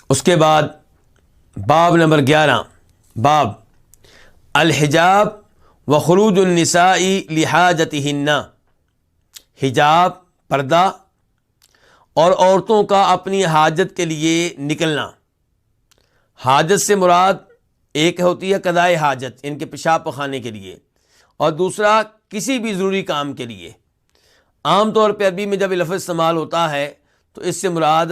اس کے بعد باب نمبر 11، باب الحجاب و خروج النساء لحاجتہن، حجاب پردہ اور عورتوں کا اپنی حاجت کے لیے نکلنا۔ حاجت سے مراد ایک ہوتی ہے قضائے حاجت، ان کے پیشاب پخانے کے لیے، اور دوسرا کسی بھی ضروری کام کے لیے۔ عام طور پہ عربی میں جب یہ لفظ استعمال ہوتا ہے تو اس سے مراد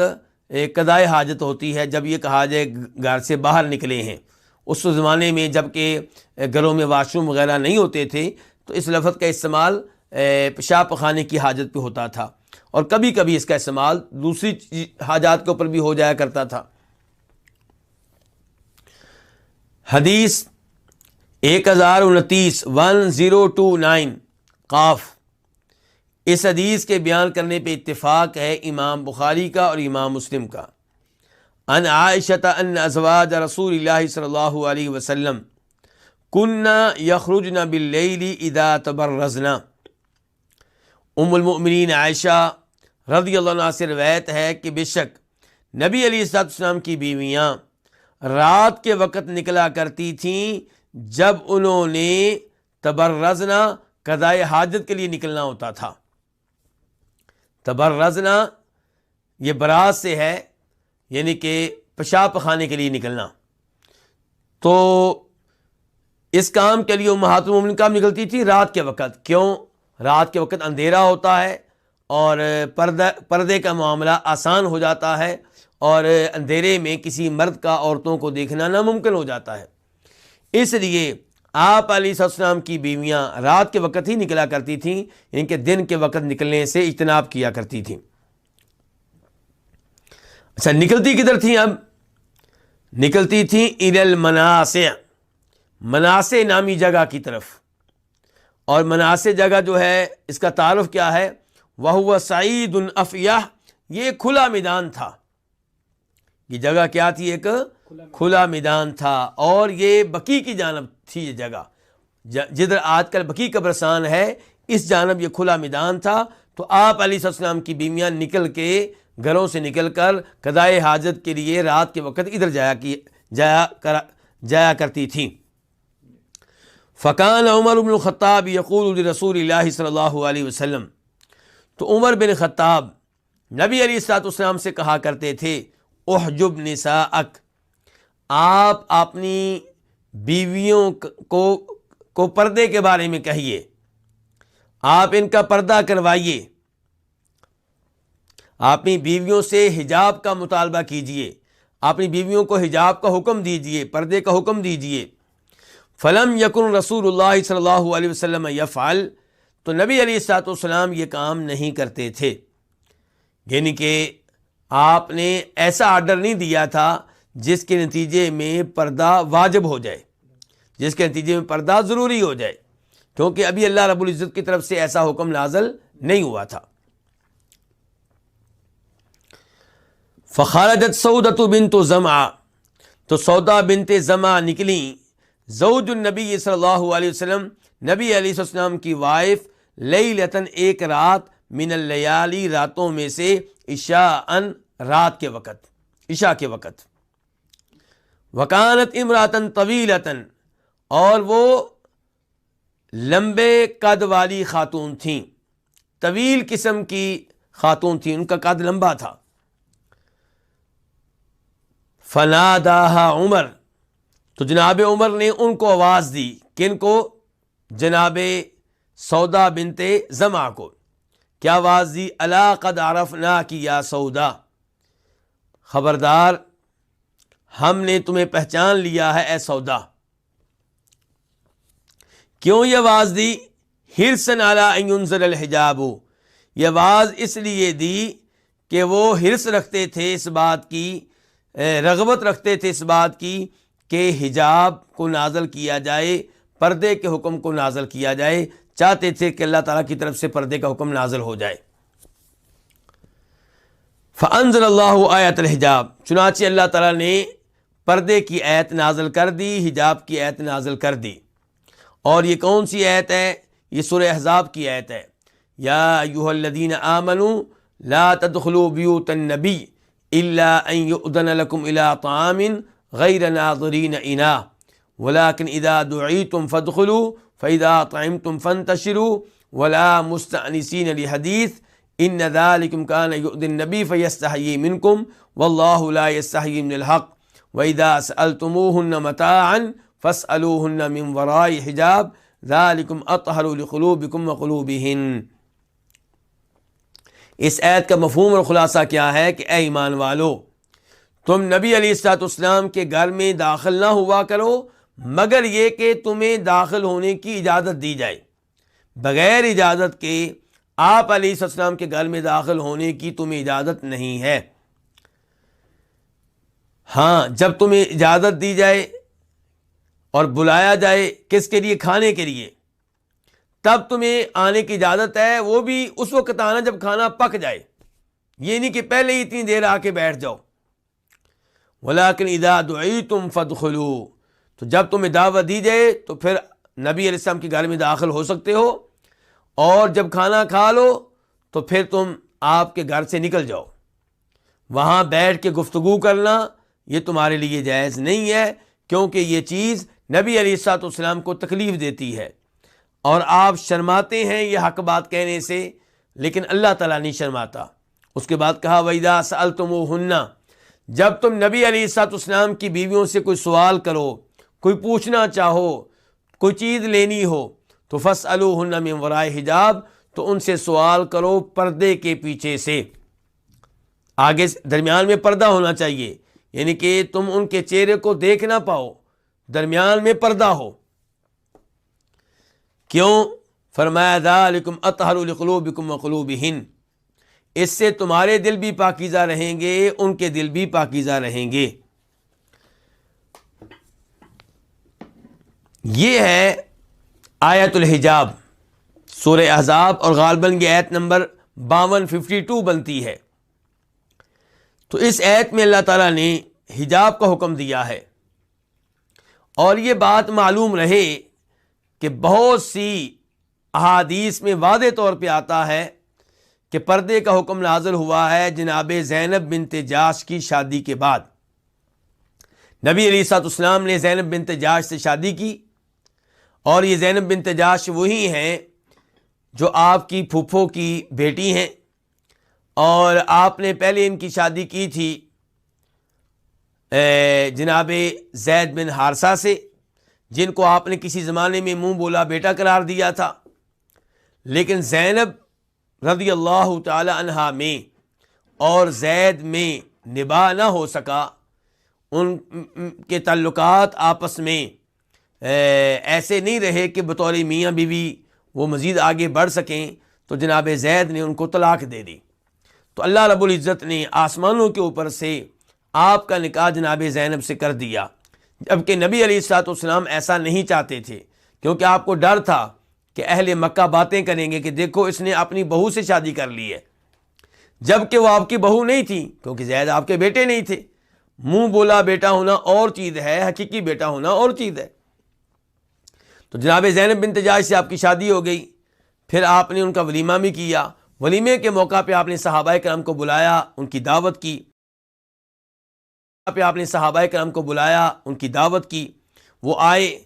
قضائے حاجت ہوتی ہے، جب یہ کہا جائے گھر سے باہر نکلے ہیں۔ اس زمانے میں جب کہ گھروں میں واش روم وغیرہ نہیں ہوتے تھے تو اس لفظ کا استعمال پیشاب پخانے کی حاجت پہ ہوتا تھا، اور کبھی کبھی اس کا استعمال دوسری حاجات کے اوپر بھی ہو جایا کرتا تھا۔ حدیث 1029 قاف، اس حدیث کے بیان کرنے پہ اتفاق ہے امام بخاری کا اور امام مسلم کا۔ ان عائشہ ان ازواج رسول اللہ صلی اللہ علیہ وسلم کننا یخرجن باللیل اذا تبرزنا، ام المؤمنین عائشہ رضی اللہ عنہا سے روایت ہے کہ بے شک نبی علیہ السلام کی بیویاں رات کے وقت نکلا کرتی تھیں جب انہوں نے تبرزنا قضائے حاجت کے لیے نکلنا ہوتا تھا۔ تبرزنا یہ براز سے ہے، یعنی کہ پیشاب پخانے کے لیے نکلنا۔ تو اس کام کے لیے امہات المومنین کام نکلتی تھی رات کے وقت۔ کیوں؟ رات کے وقت اندھیرا ہوتا ہے اور پردے کا معاملہ آسان ہو جاتا ہے، اور اندھیرے میں کسی مرد کا عورتوں کو دیکھنا ناممکن ہو جاتا ہے۔ اس لیے آپ علیہ السلام کی بیویاں رات کے وقت ہی نکلا کرتی تھیں، ان کے دن کے وقت نکلنے سے اجتناب کیا کرتی تھیں۔ اچھا، نکلتی کدھر تھیں؟ اب نکلتی تھیں الی المناصع، مناصع نامی جگہ کی طرف۔ اور مناصع جگہ جو ہے اس کا تعارف کیا ہے؟ وَهُوَ صَعِيدٌ أَفْيَحٌ، یہ کھلا میدان تھا۔ یہ جگہ کیا تھی؟ ایک کھلا میدان تھا، اور یہ بقیع کی جانب تھی یہ جگہ، جدھر آج کل بقیع قبرستان ہے، اس جانب یہ کھلا میدان تھا۔ تو آپ علیہ السلام کی بیویاں نکل کے گھروں سے نکل کر قضائے حاجت کے لیے رات کے وقت ادھر جایا کرتی تھیں۔ فکان عمر بن الخطاب یقول لرسول اللہ صلی اللہ علیہ وسلم، تو عمر بن خطاب نبی علیہ السلام سے کہا کرتے تھے، احجب نساءک، آپ اپنی بیویوں کو پردے کے بارے میں کہیے، آپ ان کا پردہ کروائیے، اپنی بیویوں سے حجاب کا مطالبہ کیجئے، اپنی بیویوں کو حجاب کا حکم دیجئے، پردے کا حکم دیجئے۔ فلم یکن رسول اللہ صلی اللہ علیہ وسلم یفعل، تو نبی علیہ السلام یہ کام نہیں کرتے تھے، یعنی کہ آپ نے ایسا آرڈر نہیں دیا تھا جس کے نتیجے میں پردہ واجب ہو جائے، جس کے نتیجے میں پردہ ضروری ہو جائے، کیونکہ ابھی اللہ رب العزت کی طرف سے ایسا حکم نازل نہیں ہوا تھا۔ فخرجت سودۃ بنت زمعہ، تو سودا بنت زمعہ نکلیں، زوج النبی صلی اللہ علیہ وسلم، نبی علیہ السلام کی وائف، لیلتن ایک رات، من اللیالی راتوں میں سے، عشاءً رات کے وقت، عشاء کے وقت۔ وکانت امراتن طویلتن، اور وہ لمبے قد والی خاتون تھیں، طویل قسم کی خاتون تھیں، ان کا قد لمبا تھا۔ فناداہا عمر، تو جناب عمر نے ان کو آواز دی، کن کو؟ جناب سودا بنت زمعہ کو۔ کیا آواز دی؟ الا قد عرفناک یا سودا، خبردار ہم نے تمہیں پہچان لیا ہے اے سودا۔ کیوں یہ آواز دی؟ حرصاً علی ان ینزل الحجاب، یہ آواز اس لیے دی کہ وہ حرص رکھتے تھے اس بات کی، رغبت رکھتے تھے اس بات کی کہ حجاب کو نازل کیا جائے، پردے کے حکم کو نازل کیا جائے، چاہتے تھے کہ اللہ تعالیٰ کی طرف سے پردے کا حکم نازل ہو جائے۔ فانزل اللہ آیت الحجاب، چنانچہ اللہ تعالیٰ نے پردے کی آیت نازل کر دی، حجاب کی آیت نازل کر دی۔ اور یہ کون سی آیت ہے؟ یہ سورہ احزاب کی آیت ہے۔ یا ایھا الذین آمنوا لا تدخلوا بیوت النبی الا ان یؤذن لکم الی طعام غیر ناظرین اناء ولکن اذا دعیتم فادخلوا فاذا طعمتم فانتشروا ولا مستأنسین لحدیث ان ذلکم کان یؤذی النبی فیستحیی منکم واللہ لا یستحیی من الحق وَإِذَا سَأَلْتُمُوهُنَّ مَتَاعًا فَاسْأَلُوهُنَّ مِنْ وَرَاءِ حِجَابٍ ذَلِكُمْ أَطْهَرُ لِقُلُوبِكُمْ وَقُلُوبِهِنْ۔ اس آیت کا مفہوم اور خلاصہ کیا ہے کہ اے ایمان والو، تم نبی علیہ السلام کے گھر میں داخل نہ ہوا کرو مگر یہ کہ تمہیں داخل ہونے کی اجازت دی جائے۔ بغیر اجازت کے آپ علیہ السلام کے گھر میں داخل ہونے کی تمہیں اجازت نہیں ہے۔ ہاں، جب تمہیں اجازت دی جائے اور بلایا جائے کس کے لیے؟ کھانے کے لیے، تب تمہیں آنے کی اجازت ہے، وہ بھی اس وقت آنا جب کھانا پک جائے، یہ نہیں کہ پہلے ہی اتنی دیر آ کے بیٹھ جاؤ۔ ولیکن اذا دعیتم فادخلوا، تو جب تمہیں دعوت دی جائے تو پھر نبی علیہ السلام کے گھر میں داخل ہو سکتے ہو، اور جب کھانا کھا لو تو پھر تم آپ کے گھر سے نکل جاؤ۔ وہاں بیٹھ کے گفتگو کرنا یہ تمہارے لیے جائز نہیں ہے، کیونکہ یہ چیز نبی علیہ السلام کو تکلیف دیتی ہے اور آپ شرماتے ہیں یہ حق بات کہنے سے، لیکن اللہ تعالیٰ نہیں شرماتا۔ اس کے بعد کہا وَإِذَا سَأَلْتُمُوهُنَّ، جب تم نبی علیہ السلام کی بیویوں سے کوئی سوال کرو، کوئی پوچھنا چاہو، کوئی چیز لینی ہو تو فَاسْأَلُوهُنَّ مِنْ وَرَاءِ حِجَابٍ، تو ان سے سوال کرو پردے کے پیچھے سے۔ آگے درمیان میں پردہ ہونا چاہیے، یعنی کہ تم ان کے چہرے کو دیکھ نہ پاؤ، درمیان میں پردہ ہو۔ کیوں؟ فرمایا ذالکم اطہر لقلوبکم وقلوبہن، اس سے تمہارے دل بھی پاکیزہ رہیں گے، ان کے دل بھی پاکیزہ رہیں گے۔ یہ ہے آیت الحجاب، سورہ احزاب، اور غالباً یہ آیت نمبر 52 بنتی ہے۔ تو اس آیت میں اللہ تعالیٰ نے حجاب کا حکم دیا ہے، اور یہ بات معلوم رہے کہ بہت سی احادیث میں واضح طور پہ آتا ہے کہ پردے کا حکم نازل ہوا ہے جناب زینب بنت جاش کی شادی کے بعد۔ نبی علیہ السلام نے زینب بنت جاش سے شادی کی، اور یہ زینب بنت جاش وہی ہیں جو آپ کی پھوپھو کی بیٹی ہیں، اور آپ نے پہلے ان کی شادی کی تھی جناب زید بن حارثہ سے، جن کو آپ نے کسی زمانے میں منہ بولا بیٹا قرار دیا تھا، لیکن زینب رضی اللہ تعالی عنہا میں اور زید میں نباہ نہ ہو سکا، ان کے تعلقات آپس میں ایسے نہیں رہے کہ بطور میاں بیوی وہ مزید آگے بڑھ سکیں، تو جناب زید نے ان کو طلاق دے دی۔ تو اللہ رب العزت نے آسمانوں کے اوپر سے آپ کا نکاح جناب زینب سے کر دیا، جبکہ نبی علیہ السلام ایسا نہیں چاہتے تھے، کیونکہ آپ کو ڈر تھا کہ اہل مکہ باتیں کریں گے کہ دیکھو اس نے اپنی بہو سے شادی کر لی ہے، جبکہ وہ آپ کی بہو نہیں تھی، کیونکہ زید آپ کے بیٹے نہیں تھے۔ منہ بولا بیٹا ہونا اور چیز ہے، حقیقی بیٹا ہونا اور چیز ہے۔ تو جناب زینب بنت جاش سے آپ کی شادی ہو گئی، پھر آپ نے ان کا ولیمہ بھی کیا۔ ولیمے کے موقع پہ آپ نے صحابہ کرام کو بلایا، ان کی دعوت کی، وہ آئے۔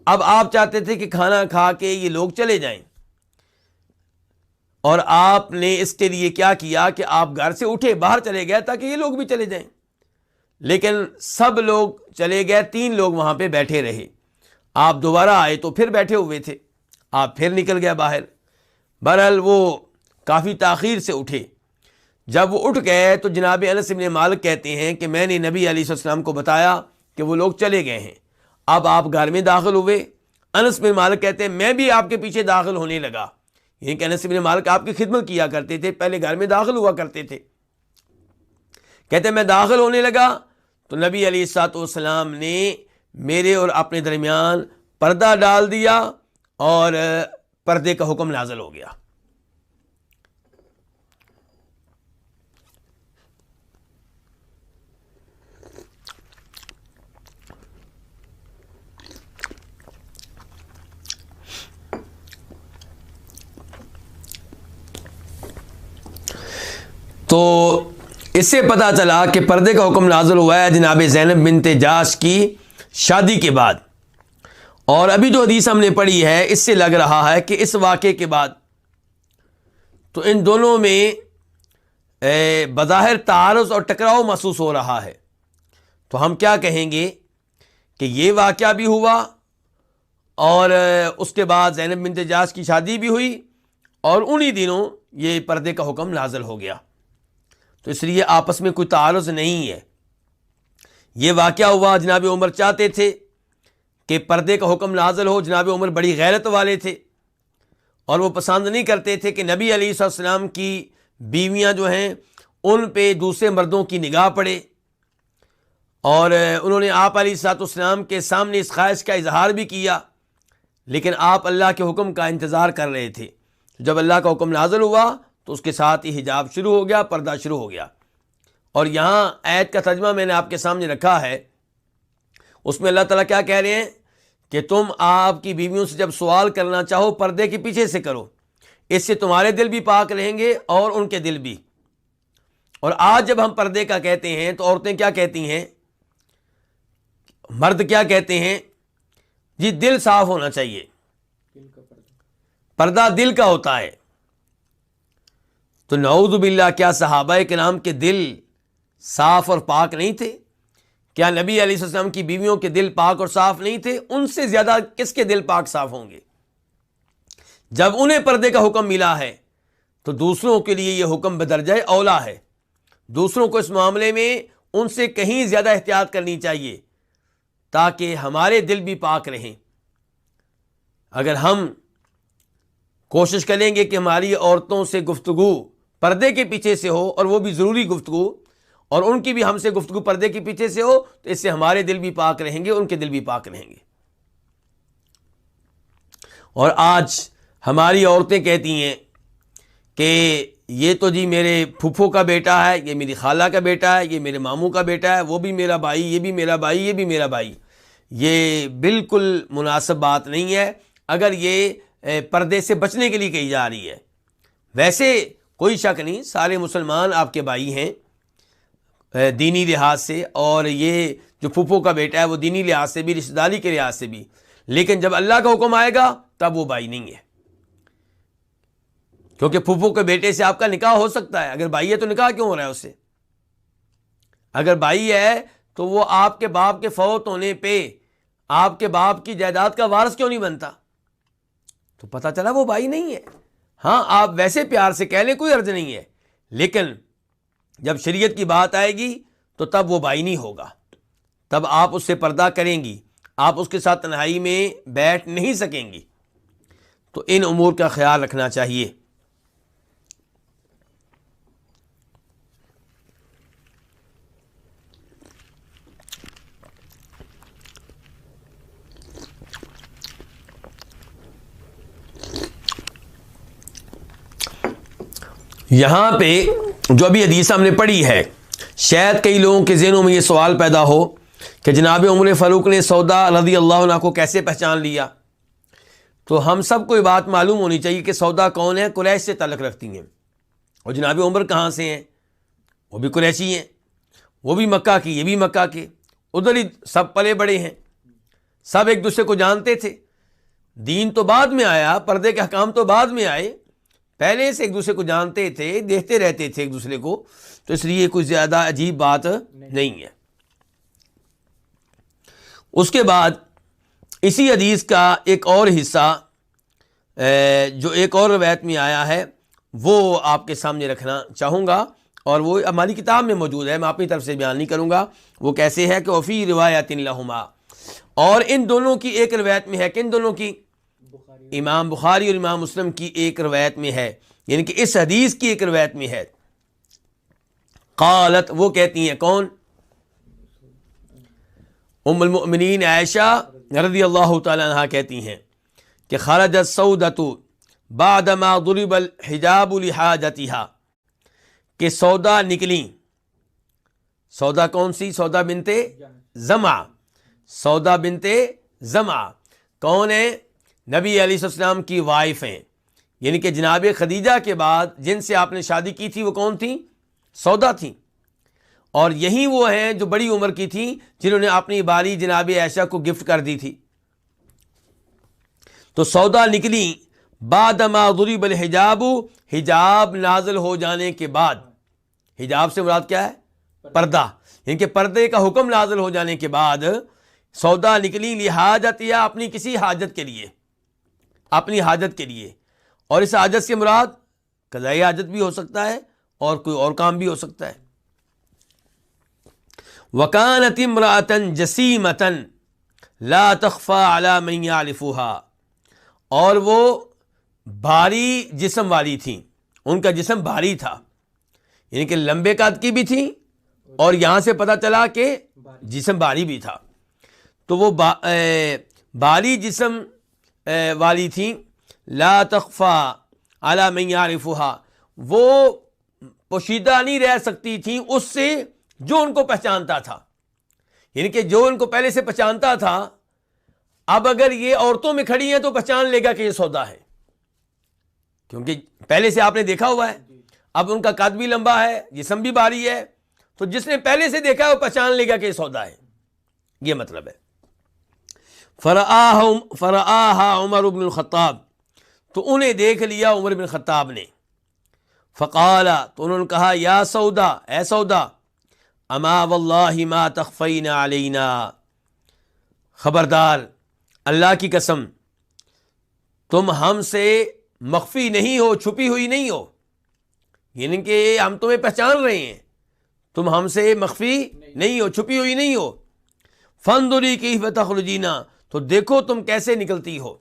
اب آپ چاہتے تھے کہ کھانا کھا کے یہ لوگ چلے جائیں، اور آپ نے اس کے لیے کیا کیا کہ آپ گھر سے اٹھے باہر چلے گئے تاکہ یہ لوگ بھی چلے جائیں، لیکن سب لوگ چلے گئے، 3 لوگ وہاں پہ بیٹھے رہے۔ آپ دوبارہ آئے تو پھر بیٹھے ہوئے تھے، آپ پھر نکل گئے باہر۔ بہرحال وہ کافی تاخیر سے اٹھے۔ جب وہ اٹھ گئے تو جناب انس بن مالک کہتے ہیں کہ میں نے نبی علیہ السلام کو بتایا کہ وہ لوگ چلے گئے ہیں، اب آپ گھر میں داخل ہوئے۔ انس بن مالک کہتے ہیں میں بھی آپ کے پیچھے داخل ہونے لگا، یعنی کہ انس بن مالک آپ کی خدمت کیا کرتے تھے، پہلے گھر میں داخل ہوا کرتے تھے۔ کہتے ہیں میں داخل ہونے لگا تو نبی علیہ السلام نے میرے اور اپنے درمیان پردہ ڈال دیا، اور پردے کا حکم نازل ہو گیا۔ تو اس سے پتہ چلا کہ پردے کا حکم نازل ہوا ہے جناب زینب بنت جاش کی شادی کے بعد. اور ابھی جو حدیث ہم نے پڑھی ہے اس سے لگ رہا ہے کہ اس واقعے کے بعد تو ان دونوں میں بظاہر تعارض اور ٹکراؤ محسوس ہو رہا ہے. تو ہم کیا کہیں گے کہ یہ واقعہ بھی ہوا اور اس کے بعد زینب بنت جاش کی شادی بھی ہوئی اور انہی دنوں یہ پردے کا حکم نازل ہو گیا. تو اس لیے آپس میں کوئی تعارض نہیں ہے. یہ واقعہ ہوا، جناب عمر چاہتے تھے کہ پردے کا حکم نازل ہو. جناب عمر بڑی غیرت والے تھے اور وہ پسند نہیں کرتے تھے کہ نبی علیہ السلام کی بیویاں جو ہیں ان پہ دوسرے مردوں کی نگاہ پڑے. اور انہوں نے آپ علیہ السلام کے سامنے اس خواہش کا اظہار بھی کیا، لیکن آپ اللہ کے حکم کا انتظار کر رہے تھے. جب اللہ کا حکم نازل ہوا تو اس کے ساتھ ہی حجاب شروع ہو گیا، پردہ شروع ہو گیا. اور یہاں آیت کا ترجمہ میں نے آپ کے سامنے رکھا ہے. اس میں اللہ تعالیٰ کیا کہہ رہے ہیں کہ تم آپ کی بیویوں سے جب سوال کرنا چاہو پردے کے پیچھے سے کرو، اس سے تمہارے دل بھی پاک رہیں گے اور ان کے دل بھی. اور آج جب ہم پردے کا کہتے ہیں تو عورتیں کیا کہتی ہیں، مرد کیا کہتے ہیں، جی دل صاف ہونا چاہیے. پردہ دل کا ہوتا ہے. تو نعوذ باللہ، کیا صحابہ کرام کے دل صاف اور پاک نہیں تھے؟ کیا نبی علیہ السلام کی بیویوں کے دل پاک اور صاف نہیں تھے؟ ان سے زیادہ کس کے دل پاک صاف ہوں گے؟ جب انہیں پردے کا حکم ملا ہے تو دوسروں کے لیے یہ حکم بدرجہ اولا ہے. دوسروں کو اس معاملے میں ان سے کہیں زیادہ احتیاط کرنی چاہیے تاکہ ہمارے دل بھی پاک رہیں. اگر ہم کوشش کریں گے کہ ہماری عورتوں سے گفتگو پردے کے پیچھے سے ہو اور وہ بھی ضروری گفتگو، اور ان کی بھی ہم سے گفتگو پردے کے پیچھے سے ہو، تو اس سے ہمارے دل بھی پاک رہیں گے، ان کے دل بھی پاک رہیں گے. اور آج ہماری عورتیں کہتی ہیں کہ یہ تو جی میرے پھپھو کا بیٹا ہے، یہ میری خالہ کا بیٹا ہے، یہ میرے ماموں کا بیٹا ہے، وہ بھی میرا بھائی، یہ بھی میرا بھائی، یہ بھی میرا بھائی. یہ بالکل مناسب بات نہیں ہے اگر یہ پردے سے بچنے کے لیے کہی جا رہی ہے. ویسے کوئی شک نہیں، سارے مسلمان آپ کے بھائی ہیں دینی لحاظ سے، اور یہ جو پھپھو کا بیٹا ہے وہ دینی لحاظ سے بھی، رشتہ داری کے لحاظ سے بھی. لیکن جب اللہ کا حکم آئے گا تب وہ بھائی نہیں ہے، کیونکہ پھپھو کے بیٹے سے آپ کا نکاح ہو سکتا ہے. اگر بھائی ہے تو نکاح کیوں ہو رہا ہے اس سے؟ اگر بھائی ہے تو وہ آپ کے باپ کے فوت ہونے پہ آپ کے باپ کی جائیداد کا وارث کیوں نہیں بنتا؟ تو پتہ چلا وہ بھائی نہیں ہے. ہاں آپ ویسے پیار سے کہہ لیں، کوئی عرض نہیں ہے، لیکن جب شریعت کی بات آئے گی تو تب وہ بھائی نہیں ہوگا. تب آپ اس سے پردہ کریں گی، آپ اس کے ساتھ تنہائی میں بیٹھ نہیں سکیں گی. تو ان امور کا خیال رکھنا چاہیے. یہاں پہ جو ابھی حدیث ہم نے پڑھی ہے، شاید کئی لوگوں کے ذہنوں میں یہ سوال پیدا ہو کہ جناب عمر فاروق نے سودا رضی اللہ عنہ کو کیسے پہچان لیا؟ تو ہم سب کو یہ بات معلوم ہونی چاہیے کہ سودا کون ہے؟ قریش سے تعلق رکھتی ہیں. اور جناب عمر کہاں سے ہیں؟ وہ بھی قریشی ہیں، وہ بھی مکہ کی، یہ بھی مکہ کے، ادھر ہی سب پلے بڑے ہیں، سب ایک دوسرے کو جانتے تھے. دین تو بعد میں آیا، پردے کے احکام تو بعد میں آئے، پہلے سے ایک دوسرے کو جانتے تھے، دیکھتے رہتے تھے ایک دوسرے کو. تو اس لیے کوئی زیادہ عجیب بات نہیں ہے. اس کے بعد اسی حدیث کا ایک اور حصہ جو ایک اور روایت میں آیا ہے وہ آپ کے سامنے رکھنا چاہوں گا، اور وہ ہماری کتاب میں موجود ہے، میں اپنی طرف سے بیان نہیں کروں گا. وہ کیسے ہے کہ وفی روایت لہما، اور ان دونوں کی ایک روایت میں ہے کہ ان دونوں کی امام بخاری اور امام مسلم کی ایک روایت میں ہے، یعنی کہ اس حدیث کی ایک روایت میں ہے. قالت، وہ کہتی ہیں، کون؟ ام المؤمنین عائشہ رضی اللہ تعالی عنہا کہتی ہیں کہ خرجت سودۃ بعد ما ضرب الحجاب لحاجتها، کہ سودا نکلی. سودا کون سی؟ سودا بنت زمعہ. سودا بنت زمعہ کون ہے؟ نبی علیہ السلام کی وائف ہیں، یعنی کہ جناب خدیجہ کے بعد جن سے آپ نے شادی کی تھی وہ کون تھیں؟ سودا تھیں. اور یہی وہ ہیں جو بڑی عمر کی تھیں جنہوں نے اپنی بالی جناب عائشہ کو گفٹ کر دی تھی۔ تو سودا نکلی بعد ما ضرب الحجاب، حجاب نازل ہو جانے کے بعد۔ حجاب سے مراد کیا ہے؟ پردہ، یعنی کہ پردے کا حکم نازل ہو جانے کے بعد سودا نکلی لحاجت، یا اپنی کسی حاجت کے لیے، اپنی حاجت کے لیے۔ اور اس حاجت سے مراد قضائی حاجت بھی ہو سکتا ہے اور کوئی اور کام بھی ہو سکتا ہے۔ وَكَانَتِ امْرَأَةً جَسِيمَةً لَا تَخْفَى عَلَى مَنْ يَعْرِفُهَا، اور وہ بھاری جسم والی تھیں، ان کا جسم بھاری تھا، یعنی کہ لمبے قد کی بھی تھیں اور یہاں سے پتہ چلا کہ جسم بھاری بھی تھا۔ تو وہ بھاری جسم والی تھیں، لا تخفى علی من یعرفها، وہ پوشیدہ نہیں رہ سکتی تھیں اس سے جو ان کو پہچانتا تھا، یعنی کہ جو ان کو پہلے سے پہچانتا تھا اب اگر یہ عورتوں میں کھڑی ہیں تو پہچان لے گا کہ یہ سودا ہے، کیونکہ پہلے سے آپ نے دیکھا ہوا ہے۔ اب ان کا قد بھی لمبا ہے، جسم بھی بھاری ہے، تو جس نے پہلے سے دیکھا ہے وہ پہچان لے گا کہ یہ سودا ہے، یہ مطلب ہے۔ فرآہا عمر بن الخطاب، تو انہیں دیکھ لیا عمر بن خطاب نے۔ فقال، تو انہوں نے کہا یا سودا، اے سودا، اما واللہ ما تخفین علینا، خبردار اللہ کی قسم تم ہم سے مخفی نہیں ہو، چھپی ہوئی نہیں ہو، یعنی کہ ہم تمہیں پہچان رہے ہیں، تم ہم سے مخفی نہیں ہو، چھپی ہوئی نہیں ہو۔ فانظری کیف تخرجین، تو دیکھو تم کیسے نکلتی ہو،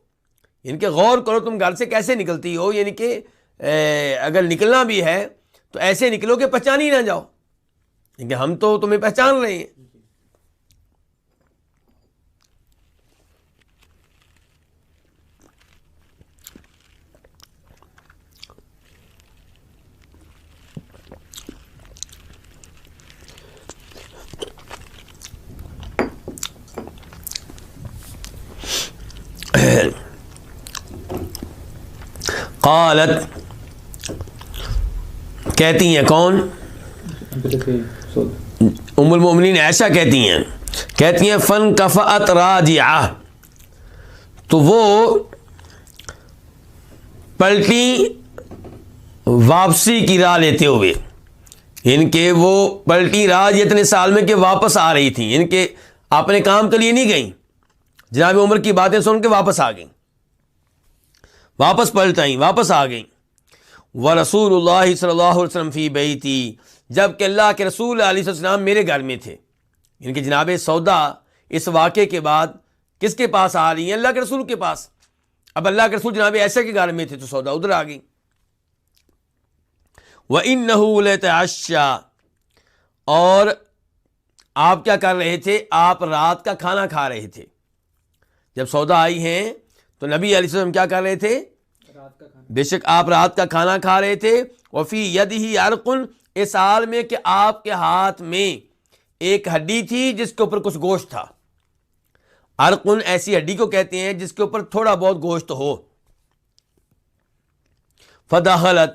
یعنی کہ غور کرو تم گھر سے کیسے نکلتی ہو، یعنی کہ اگر نکلنا بھی ہے تو ایسے نکلو کہ پہچانی نہ جاؤ، یعنی کہ ہم تو تمہیں پہچان رہے ہیں۔ قالت، کہتی ہیں کون؟ ام المؤمنین عائشہ کہتی ہیں فن کفأت راجعہ، تو وہ پلٹی واپسی کی راہ لیتے ہوئے، یعنی کہ وہ پلٹی راج اتنے سال میں کہ واپس آ رہی تھیں، یعنی کہ اپنے کام کے لیے نہیں گئیں، جناب عمر کی باتیں سن کے واپس آ گئیں، واپس پلٹ آئیں، واپس آ گئیں۔ ورسول اللہ صلی اللہ علیہ وسلم فی بیتی، جب کہ اللہ کے رسول علیہ السلام میرے گھر میں تھے، یعنی کہ جناب سودا اس واقعے کے بعد کس کے پاس آ رہی ہیں؟ اللہ کے رسول کے پاس۔ اب اللہ کے رسول جناب عائشہ کے گھر میں تھے تو سودا ادھر آ گئی۔ وَإِنَّهُ لَيَتَعَشَّى، اور آپ کیا کر رہے تھے؟ آپ رات کا کھانا کھا رہے تھے۔ جب سودا آئی ہیں تو نبی علیہ السلام کیا کر رہے تھے؟ بے شک آپ رات کا کھانا کھا رہے تھے۔ وفی یدہ عرق، اس حال میں کہ آپ کے ہاتھ میں ایک ہڈی تھی جس کے اوپر کچھ گوشت تھا۔ عرق ایسی ہڈی کو کہتے ہیں جس کے اوپر تھوڑا بہت گوشت ہو۔ فدخلت،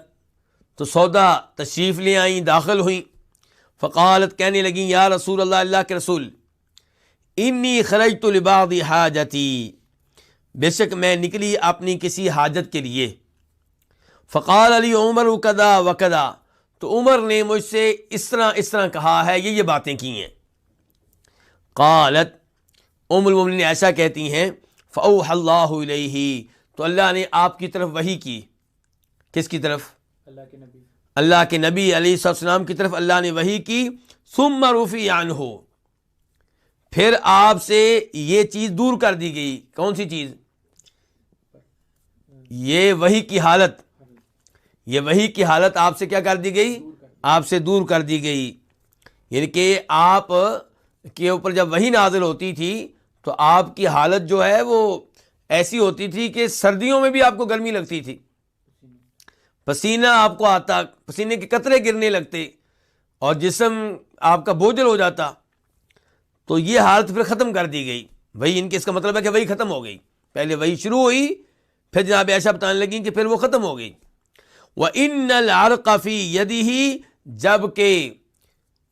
تو سودا تشریف لے آئیں، داخل ہوئیں۔ فقالت، کہنے لگیں یا رسول اللہ، اللہ کے رسول، انی خرجت لبعض حاجتی، بے شک میں نکلی اپنی کسی حاجت کے لیے۔ فقال علی عمر کذا وکذا، تو عمر نے مجھ سے اس طرح کہا ہے، یہ باتیں کی ہیں۔ قالت، ام المؤمنین عائشہ کہتی ہیں فاوحى اللہ الیہ، تو اللہ نے آپ کی طرف وحی کی۔ کس کی طرف؟ اللہ کے نبی علیہ السلام کی طرف اللہ نے وحی کی۔ ثم رفع عنہ، پھر آپ سے یہ چیز دور کر دی گئی۔ کون سی چیز؟ یہ وحی کی حالت، یہ وحی کی حالت آپ سے کیا کر دی گئی؟ آپ سے دور کر دی گئی، یعنی کہ آپ کے اوپر جب وحی نازل ہوتی تھی تو آپ کی حالت جو ہے وہ ایسی ہوتی تھی کہ سردیوں میں بھی آپ کو گرمی لگتی تھی، پسینہ آپ کو آتا، پسینے کے قطرے گرنے لگتے اور جسم آپ کا بوجھل ہو جاتا۔ تو یہ حالت پھر ختم کر دی گئی، وہی ان کے، اس کا مطلب ہے کہ وہی ختم ہو گئی۔ پہلے وہی شروع ہوئی، پھر جناب عائشہ بتانے لگیں کہ پھر وہ ختم ہو گئی۔ وَإِنَّ الْعَرْقَ فِي يَدِهِ، جب کہ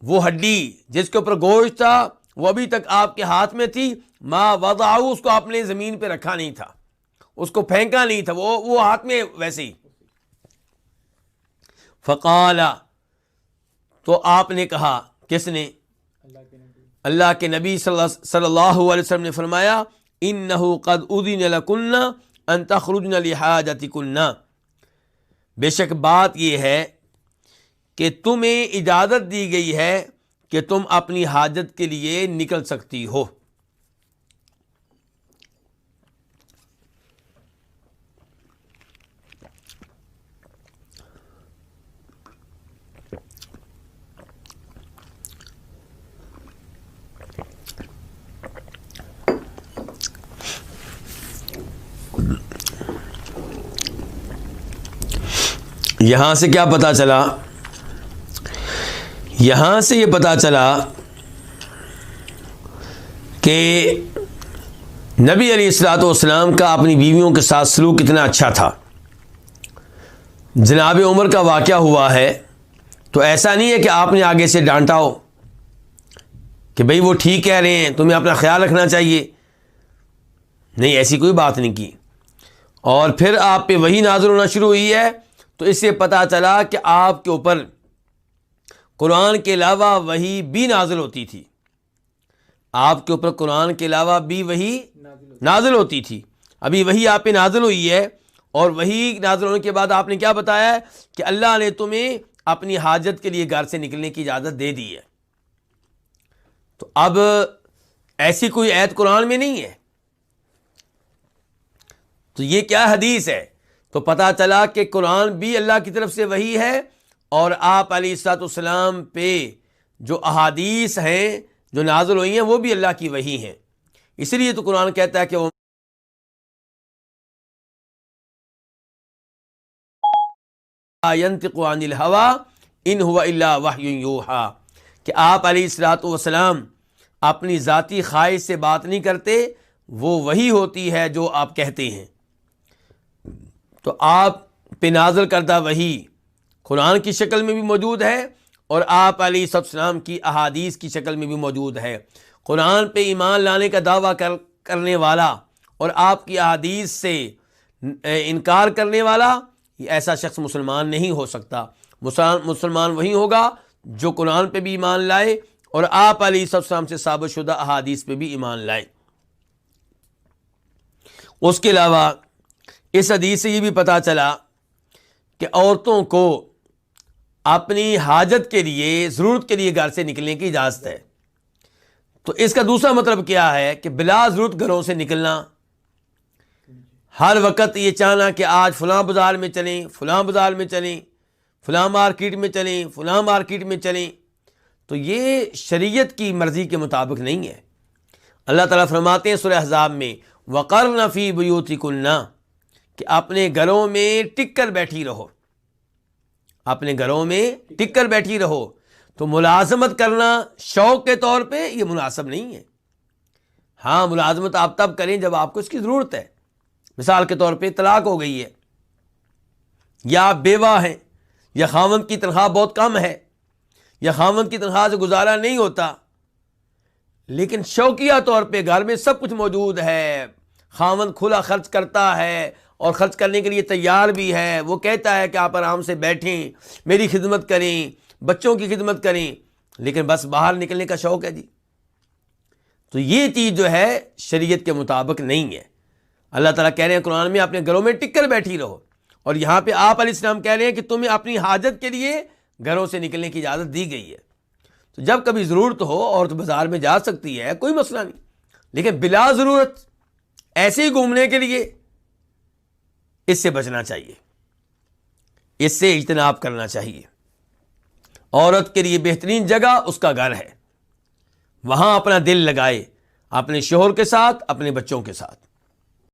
وہ ہڈی جس کے اوپر گوشت تھا وہ ابھی تک آپ کے ہاتھ میں تھی، ما وضعہ، اس کو آپ نے زمین پہ رکھا نہیں تھا، اس کو پھینکا نہیں تھا، وہ ہاتھ میں ویسے ہی. فقال، تو آپ نے کہا، کس نے؟ اللہ کے نبی صلی اللہ علیہ وسلم نے فرمایا، انہ قد اذن لکن ان تخرجن لحاجتکن، بے شک بات یہ ہے کہ تمہیں اجازت دی گئی ہے کہ تم اپنی حاجت کے لیے نکل سکتی ہو. یہاں سے کیا پتا چلا؟ یہاں سے یہ پتا چلا کہ نبی علیہ الصلوۃ والسلام کا اپنی بیویوں کے ساتھ سلوک کتنا اچھا تھا. جناب عمر کا واقعہ ہوا ہے تو ایسا نہیں ہے کہ آپ نے آگے سے ڈانٹا ہو کہ بھئی وہ ٹھیک کہہ رہے ہیں، تمہیں اپنا خیال رکھنا چاہیے. نہیں، ایسی کوئی بات نہیں کی. اور پھر آپ پہ وحی نازل ہونا شروع ہوئی ہے تو اس سے پتہ چلا کہ آپ کے اوپر قرآن کے علاوہ وحی بھی نازل ہوتی تھی. آپ کے اوپر قرآن کے علاوہ بھی وحی نازل ہوتی تھی. ابھی وحی آپ پہ نازل ہوئی ہے، اور وحی نازل ہونے کے بعد آپ نے کیا بتایا ہے کہ اللہ نے تمہیں اپنی حاجت کے لیے گھر سے نکلنے کی اجازت دے دی ہے. تو اب ایسی کوئی آیت قرآن میں نہیں ہے، تو یہ کیا حدیث ہے؟ تو پتہ چلا کہ قرآن بھی اللہ کی طرف سے وحی ہے، اور آپ علیہ الصلوۃ والسلام پہ جو احادیث ہیں جو نازل ہوئی ہیں وہ بھی اللہ کی وحی ہیں. اس لیے تو قرآن کہتا ہے کہ وہ ينطق عن الهوى ان هو الا وحی یوحی، کہ آپ علیہ الصلوۃ والسلام اپنی ذاتی خواہش سے بات نہیں کرتے، وہ وحی ہوتی ہے جو آپ کہتے ہیں. تو آپ پہ نازل کردہ وحی قرآن کی شکل میں بھی موجود ہے، اور آپ علیہ السلام کی احادیث کی شکل میں بھی موجود ہے. قرآن پہ ایمان لانے کا دعویٰ کرنے والا اور آپ کی احادیث سے انکار کرنے والا، یہ ایسا شخص مسلمان نہیں ہو سکتا. مسلمان وہی ہوگا جو قرآن پہ بھی ایمان لائے اور آپ علیہ السلام سے ثابت شدہ احادیث پہ بھی ایمان لائے. اس کے علاوہ اس حدیث سے یہ بھی پتہ چلا کہ عورتوں کو اپنی حاجت کے لیے، ضرورت کے لیے گھر سے نکلنے کی اجازت ہے. تو اس کا دوسرا مطلب کیا ہے کہ بلا ضرورت گھروں سے نکلنا، ہر وقت یہ چاہنا کہ آج فلاں بازار میں چلیں، فلاں بازار میں چلیں، فلاں مارکیٹ میں چلیں، فلاں مارکیٹ میں چلیں، تو یہ شریعت کی مرضی کے مطابق نہیں ہے. اللہ تعالیٰ فرماتے ہیں سورہ احزاب میں، وَقَرْنَ فِي بُيُوتِكُنَّ، کہ اپنے گھروں میں ٹک کر بیٹھی رہو. اپنے گھروں میں ٹک کر بیٹھی رہو. تو ملازمت کرنا شوق کے طور پہ یہ مناسب نہیں ہے. ہاں، ملازمت آپ تب کریں جب آپ کو اس کی ضرورت ہے. مثال کے طور پہ طلاق ہو گئی ہے، یا آپ بیوہ ہیں، یا خاوند کی تنخواہ بہت کم ہے، یا خاوند کی تنخواہ سے گزارا نہیں ہوتا، لیکن شوقیہ طور پہ گھر میں سب کچھ موجود ہے، خاوند کھلا خرچ کرتا ہے اور خرچ کرنے کے لیے تیار بھی ہے. وہ کہتا ہے کہ آپ آرام سے بیٹھیں، میری خدمت کریں، بچوں کی خدمت کریں، لیکن بس باہر نکلنے کا شوق ہے جی. تو یہ چیز جو ہے شریعت کے مطابق نہیں ہے. اللہ تعالیٰ کہہ رہے ہیں قرآن میں اپنے گھروں میں ٹک کر بیٹھی رہو، اور یہاں پہ آپ علیہ السلام کہہ رہے ہیں کہ تمہیں اپنی حاجت کے لیے گھروں سے نکلنے کی اجازت دی گئی ہے. تو جب کبھی ضرورت ہو عورت بازار میں جا سکتی ہے، کوئی مسئلہ نہیں، لیکن بلا ضرورت ایسے ہی گھومنے کے لیے اس سے بچنا چاہیے، اس سے اجتناب کرنا چاہیے. عورت کے لیے بہترین جگہ اس کا گھر ہے، وہاں اپنا دل لگائے، اپنے شوہر کے ساتھ، اپنے بچوں کے ساتھ.